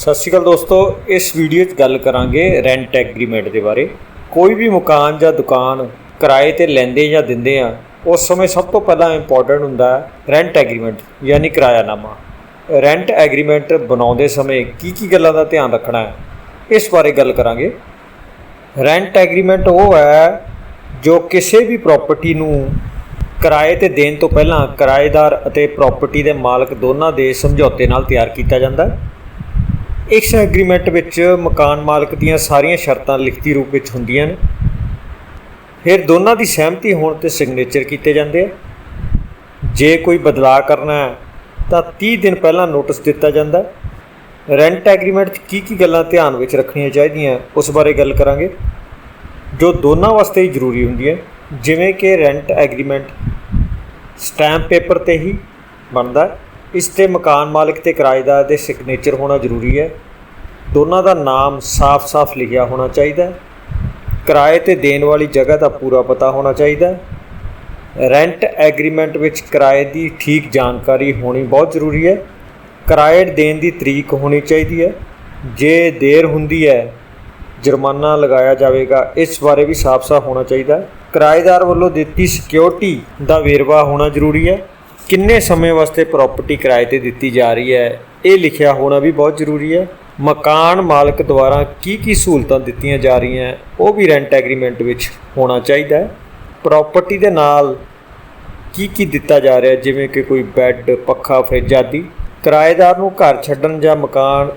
सत श्री अकाल दोस्तों, इस वीडियो गल करांगे रेंट एग्रीमेंट के बारे। कोई भी मकान या दुकान किराए ते लेंदे या दिंदे आ उस समय सब तो पहला इंपॉर्टेंट हुंदा है रेंट एग्रीमेंट यानी किरायानामा। रेंट एग्रीमेंट बनाउंदे समय की गल्लां दा ध्यान रखना है, इस बारे गल करांगे। रेंट एग्रीमेंट वो है जो किसी भी प्रॉपर्टी नूं किराए ते देण तो पहलां किराएदार अते प्रॉपर्टी दे मालक दोनां दे समझौते नाल तैयार कीता जांदा है। इस एग्रीमेंट विच मकान मालक दीयां सारियां शर्तां लिखती रूप विच हुंदियां ने, फिर दोनां दी सहमति होण ते सिग्नेचर कीते जांदे आ। जे कोई बदलाव करना है तां 30 दिन पहलां नोटिस दिता जांदा है। रेंट एग्रीमेंट की गल्लां ध्यान विच रखणियां चाहीदियां उस बारे गल करांगे जो दोनां वास्ते ही जरूरी हुंदी है। जिवें कि रेंट एग्रीमेंट स्टैंप पेपर ते ही बनदा है, इस ते मकान मालिक ते किराएदार दे सिग्नेचर होना जरूरी है। दोनों का नाम साफ साफ लिखिया होना चाहिए। किराए ते देण वाली जगह का पूरा पता होना चाहिए। रेंट एग्रीमेंट विच किराए की ठीक जानकारी होनी बहुत जरूरी है। किराए देण की तरीक होनी चाहिए है। जे देर हुंदी है जुर्माना लगाया जाएगा, इस बारे भी साफ साफ होना चाहिए। किराएदार वालों दित्ती सिक्योरिटी का वेरवा होना जरूरी है। किन्ने समय वास्ते प्रॉपर्टी किराए ते दित्ती जा रही है ये लिखिया होना भी बहुत जरूरी है। मकान मालक द्वारा की सहूलतां दित्तियां जा रही हैं वो भी रेंट एग्रीमेंट विच होना चाहिए है। प्रॉपर्टी दे नाल की दिता जा रहा है, जिवें कि कोई बैड, पक्खा, फ्रिज आदि। किराएदार नूं घर छड्डण जां मकान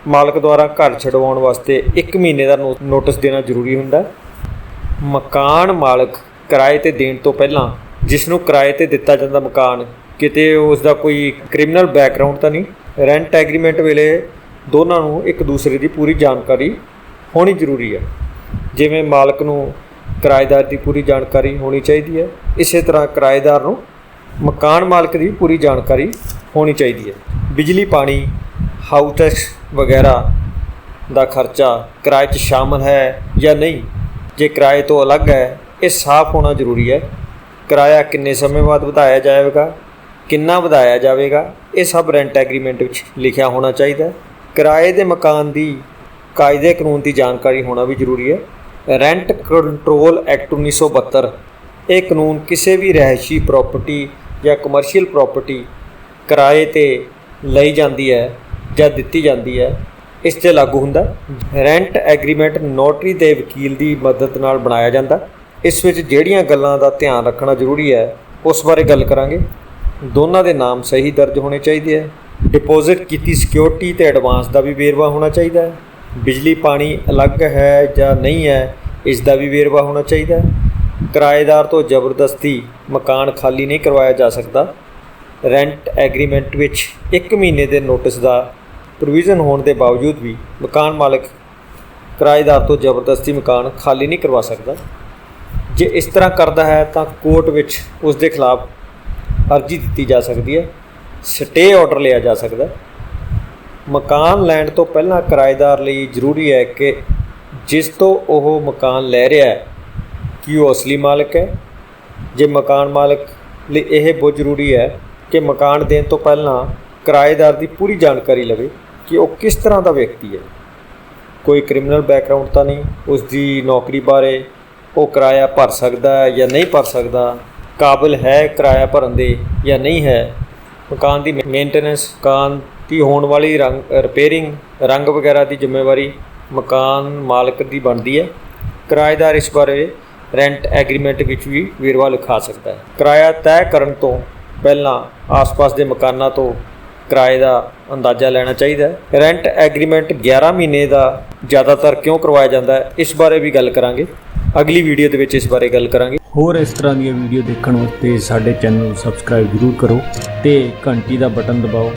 मालक द्वारा घर छडवाउण वास्ते 1 महीने का नोटिस देना जरूरी हुंदा है। मकान मालक किराए ते देण तो पहलां जिसनूं किराए ते दिता जांदा मकान किते उसका कोई क्रिमिनल बैकग्राउंड तो नहीं, रेंट एग्रीमेंट वेले दोनों नूं एक दूसरे की पूरी जानकारी होनी जरूरी है। जिवें मालक नूं किराएदार की पूरी जानकारी होनी चाहिए है, इस तरह किराएदार नूं मकान मालक की पूरी जानकारी होनी चाहिए है। बिजली, पानी, हाउस टैक्स वगैरह का खर्चा किराए च शामिल है या नहीं, जे किराए तो अलग है ये साफ होना जरूरी है। किराया किन्ने समय बाद वधाया जाएगा, किन्ना वधाया जाएगा, ये सब रेंट एग्रीमेंट विच लिखिया होना चाहिए। किराए के मकान की कायदे कानून की जानकारी होना भी जरूरी है। रेंट कंट्रोल एक्ट 1972 ये कानून किसी भी रहायशी प्रॉपर्टी या कमर्शियल प्रॉपर्टी किराए ते लई जाती है या दित्ती जाती है इस ते लागू हुंदा। रेंट एग्रीमेंट नोटरी के वकील की मदद नाल बनाया जाता। इस विच जिहड़ियां गल्लां दा ध्यान रखना जरूरी है उस बारे गल करांगे। दोनों के नाम सही दर्ज होने चाहिए है। डिपोजिट की सिक्योरिटी ते एडवांस का भी वेरवा होना चाहिए है। बिजली पानी अलग है या नहीं है इसका भी वेरवा होना चाहिए है। किराएदार तो जबरदस्ती मकान खाली नहीं करवाया जा सकता। रेंट एग्रीमेंट विच 1 महीने के नोटिस का प्रोविजन होने के बावजूद भी मकान मालिक किराएदार तो जबरदस्ती मकान खाली नहीं करवा सकता। जे इस तरह करता है तो कोर्ट विच उसके खिलाफ अर्जी दी जा सकती है, स्टे ऑर्डर लिया जा सकता है। मकान लैण तो पहला किराएदार लिए जरूरी है कि जिस तो वह मकान लै रहा है कि वह असली मालिक है। जे मकान मालिक लिए यह बहुत जरूरी है कि मकान देने तो पहला किराएदार की पूरी जानकारी लवे कि वह किस तरह का व्यक्ति है। कोई क्रिमिनल बैकग्राउंड तो नहीं, उसकी नौकरी बारे वो किराया भर सकता है या नहीं भर सकता, काबिल है किराया भरन दे या नहीं है। मकान की मेनटेनेंस, मकान की होने वाली रिपेयरिंग, रंग वगैरह की जिम्मेवारी मकान मालिक की बनती है। किराएदार इस बारे रेंट एग्रीमेंट विच भी वेरवा लिखा सकता है। किराया तय करने तो पहला आस पास के मकानों तो किराए का अंदाज़ा लेना चाहिए है। रेंट एग्रीमेंट 11 महीने का ज़्यादातर क्यों करवाया जाता है इस बारे भी गल करांगे। अगली वीडियो के विच इस बारे गल करांगे। होर इस तरह दी वीडियो देखने वास्ते साडे चैनल नूं सबसक्राइब जरूर करो ते घंटी दा बटन दबाओ